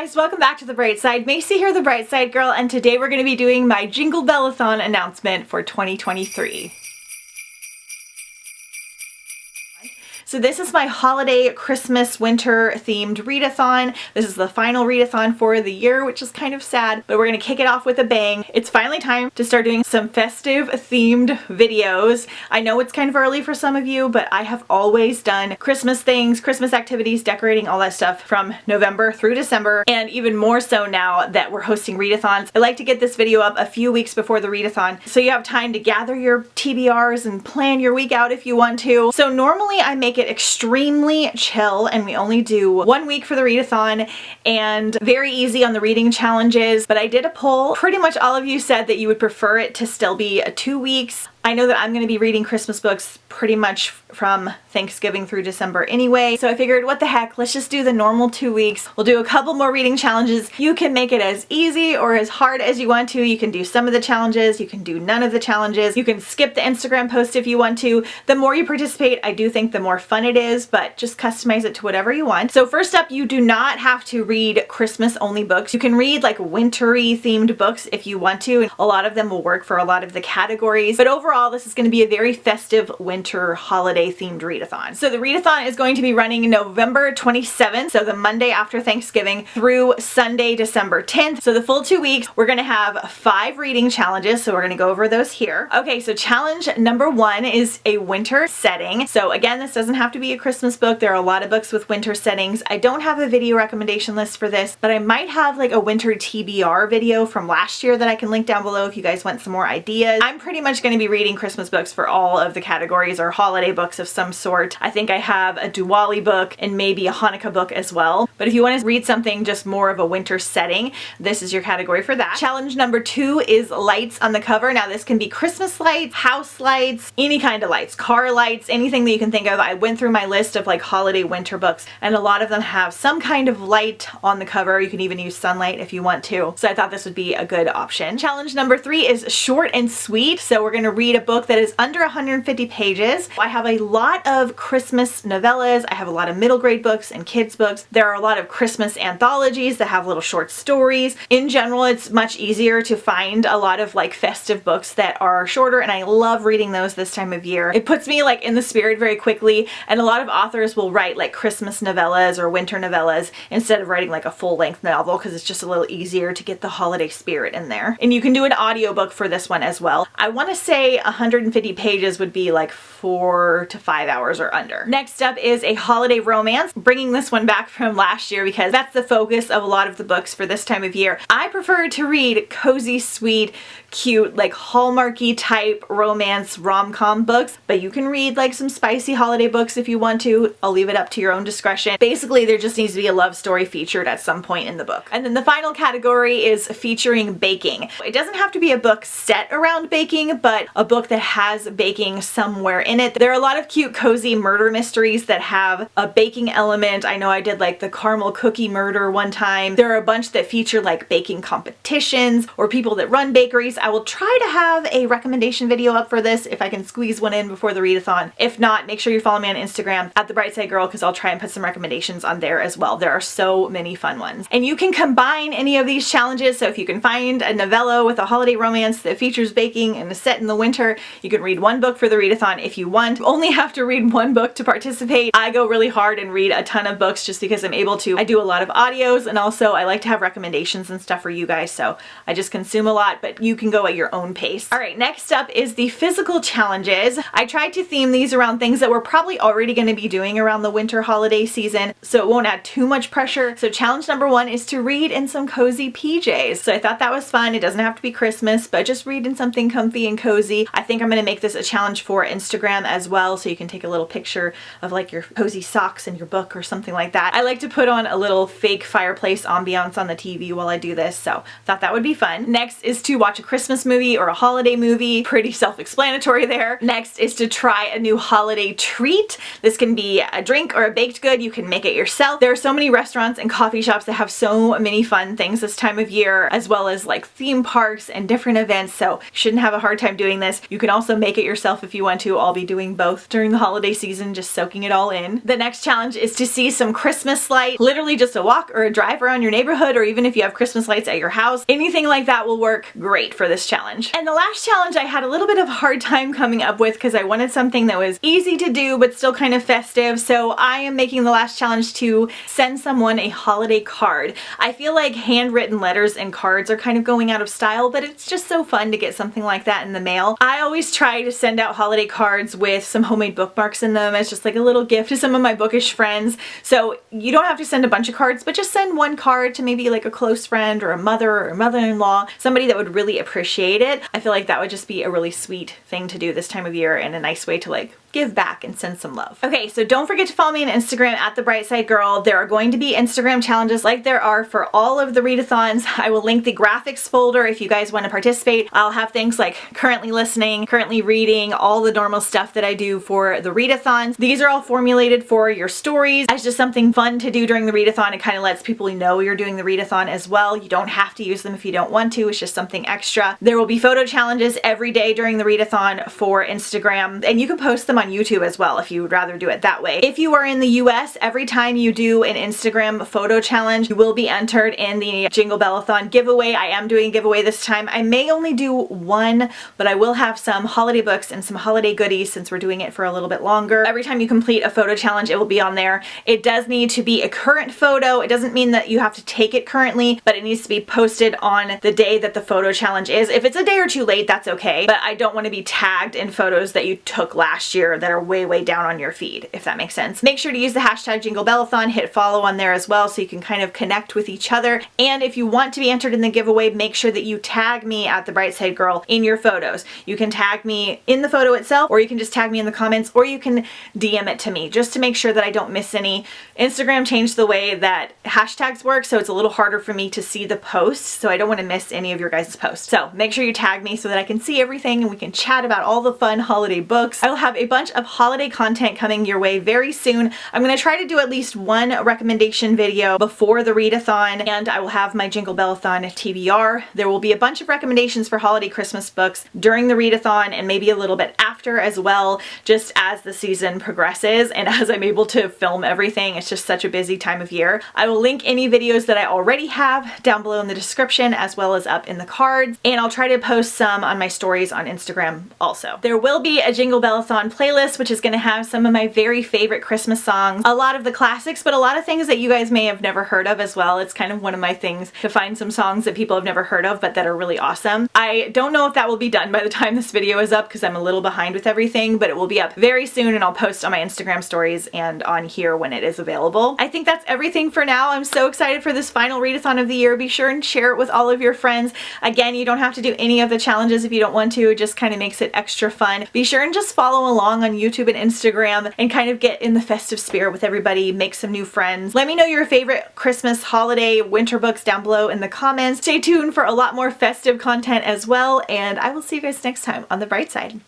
guys, welcome back to The Bright Side. Macy here, the Bright Side Girl, and today we're going to be doing my Jingle Bellathon announcement for 2023. So this is my holiday, Christmas, winter themed readathon. This is the final readathon for the year, which is kind of sad, but we're gonna kick it off with a bang. It's finally time to start doing some festive themed videos. I know it's kind of early for some of you, but I have always done Christmas things, Christmas activities, decorating, all that stuff from November through December, and even more so now that we're hosting readathons. I like to get this video up a few weeks before the readathon, so you have time to gather your TBRs and plan your week out if you want to. So normally I make it extremely chill and we only do 1 week for the readathon and very easy on the reading challenges, but I did a poll. Pretty much all of you said that you would prefer it to still be 2 weeks. I know that I'm going to be reading Christmas books pretty much from Thanksgiving through December anyway, so I figured what the heck, let's just do the normal 2 weeks. We'll do a couple more reading challenges. You can make it as easy or as hard as you want to. You can do some of the challenges, you can do none of the challenges, you can skip the Instagram post if you want to. The more you participate, I do think the more fun it is, but just customize it to whatever you want. So first up, you do not have to read Christmas only books. You can read like wintry themed books if you want to, and a lot of them will work for a lot of the categories, but overall this is going to be a very festive winter holiday themed readathon. So the readathon is going to be running November 27th, so the Monday after Thanksgiving, through Sunday, December 10th. So the full 2 weeks, we're going to have 5 reading challenges, so we're going to go over those here. Okay, so challenge number 1 is a winter setting. So again, this doesn't have to be a Christmas book. There are a lot of books with winter settings. I don't have a video recommendation list for this, but I might have like a winter TBR video from last year that I can link down below if you guys want some more ideas. I'm pretty much going to be reading Christmas books for all of the categories, or holiday books of some sort. I think I have a Diwali book and maybe a Hanukkah book as well. But if you want to read something just more of a winter setting, this is your category for that. Challenge number 2 is lights on the cover. Now this can be Christmas lights, house lights, any kind of lights, car lights, anything that you can think of. I went through my list of like holiday winter books and a lot of them have some kind of light on the cover. You can even use sunlight if you want to. So I thought this would be a good option. Challenge number 3 is short and sweet. So we're going to read a book that is under 150 pages. I have a lot of Christmas novellas. I have a lot of middle grade books and kids books. There are a lot of Christmas anthologies that have little short stories. In general, it's much easier to find a lot of like festive books that are shorter, and I love reading those this time of year. It puts me like in the spirit very quickly, and a lot of authors will write like Christmas novellas or winter novellas instead of writing like a full-length novel because it's just a little easier to get the holiday spirit in there. And you can do an audiobook for this one as well. I want to say 150 pages would be like 4 to 5 hours or under. Next up is a holiday romance, bringing this one back from last year because that's the focus of a lot of the books for this time of year. I prefer to read cozy, sweet, cute, like Hallmarky type romance rom-com books, but you can read like some spicy holiday books if you want to. I'll leave it up to your own discretion. Basically, there just needs to be a love story featured at some point in the book. And then the final category is featuring baking. It doesn't have to be a book set around baking, but a book that has baking somewhere in it. There are a lot of cute cozy murder mysteries that have a baking element. I know I did like the caramel cookie murder one time. There are a bunch that feature like baking competitions or people that run bakeries. I will try to have a recommendation video up for this if I can squeeze one in before the readathon. If not, make sure you follow me on Instagram at The Bright Side Girl because I'll try and put some recommendations on there as well. There are so many fun ones. And you can combine any of these challenges. So if you can find a novella with a holiday romance that features baking and is set in the winter, you can read one book for the readathon if you want. You only have to read one book to participate. I go really hard and read a ton of books just because I'm able to. I do a lot of audios, and also I like to have recommendations and stuff for you guys, so I just consume a lot, but you can go at your own pace. Alright, next up is the physical challenges. I tried to theme these around things that we're probably already going to be doing around the winter holiday season, so it won't add too much pressure. So challenge number 1 is to read in some cozy PJs. So I thought that was fun. It doesn't have to be Christmas, but just read in something comfy and cozy. I think I'm going to make this a challenge for Instagram as well, so you can take a little picture of like your cozy socks and your book or something like that. I like to put on a little fake fireplace ambiance on the TV while I do this, so thought that would be fun. Next is to watch a Christmas movie or a holiday movie. Pretty self-explanatory there. Next is to try a new holiday treat. This can be a drink or a baked good. You can make it yourself. There are so many restaurants and coffee shops that have so many fun things this time of year, as well as like theme parks and different events, so you shouldn't have a hard time doing this. Christmas. You can also make it yourself if you want to. I'll be doing both during the holiday season, just soaking it all in. The next challenge is to see some Christmas lights. Literally just a walk or a drive around your neighborhood, or even if you have Christmas lights at your house, anything like that will work great for this challenge. And the last challenge I had a little bit of a hard time coming up with because I wanted something that was easy to do but still kind of festive. So I am making the last challenge to send someone a holiday card. I feel like handwritten letters and cards are kind of going out of style, but it's just so fun to get something like that in the mail. I always try to send out holiday cards with some homemade bookmarks in them as just like a little gift to some of my bookish friends. So you don't have to send a bunch of cards, but just send one card to maybe like a close friend or a mother or mother-in-law, somebody that would really appreciate it. I feel like that would just be a really sweet thing to do this time of year and a nice way to like give back and send some love. Okay, so don't forget to follow me on Instagram at The Bright Side Girl. There are going to be Instagram challenges like there are for all of the readathons. I will link the graphics folder if you guys want to participate. I'll have things like currently listening, currently reading, all the normal stuff that I do for the readathons. These are all formulated for your stories as just something fun to do during the readathon. It kind of lets people know you're doing the readathon as well. You don't have to use them if you don't want to. It's just something extra. There will be photo challenges every day during the readathon for Instagram, and you can post them on YouTube as well if you would rather do it that way. If you are in the US, every time you do an Instagram photo challenge, you will be entered in the Jingle Bellathon giveaway. I am doing a giveaway this time. I may only do one, but I will have some holiday books and some holiday goodies since we're doing it for a little bit longer. Every time you complete a photo challenge, it will be on there. It does need to be a current photo. It doesn't mean that you have to take it currently, but it needs to be posted on the day that the photo challenge is. If it's a day or two late, that's okay, but I don't want to be tagged in photos that you took last year that are way down on your feed, if that makes sense. Make sure to use the hashtag JingleBellathon, hit follow on there as well so you can kind of connect with each other. And if you want to be entered in the giveaway, make sure that you tag me at The Bright Side Girl in your photos. You can tag me in the photo itself, or you can just tag me in the comments, or you can DM it to me just to make sure that I don't miss any. Instagram changed the way that hashtags work, so it's a little harder for me to see the posts, so I don't want to miss any of your guys' posts. So make sure you tag me so that I can see everything and we can chat about all the fun holiday books. I will have a bunch of holiday content coming your way very soon. I'm going to try to do at least one recommendation video before the readathon, and I will have my Jingle Bellathon TBR. There will be a bunch of recommendations for holiday Christmas books during the readathon and maybe a little bit after as well, just as the season progresses and as I'm able to film everything. It's just such a busy time of year. I will link any videos that I already have down below in the description as well as up in the cards, and I'll try to post some on my stories on Instagram also. There will be a Jingle Bellathon playlist, which is going to have some of my very favorite Christmas songs, a lot of the classics, but a lot of things that you guys may have never heard of as well. It's kind of one of my things to find some songs that people have never heard of but that are really awesome. I don't know if that will be done by the time this video is up because I'm a little behind with everything, but it will be up very soon and I'll post on my Instagram stories and on here when it is available. I think that's everything for now. I'm so excited for this final readathon of the year. Be sure and share it with all of your friends. Again, you don't have to do any of the challenges if you don't want to. It just kind of makes it extra fun. Be sure and just follow along on YouTube and Instagram and kind of get in the festive spirit with everybody, make some new friends. Let me know your favorite Christmas, holiday, winter books down below in the comments. Stay tuned for a lot more festive content as well, and I will see you guys next time on The Bright Side.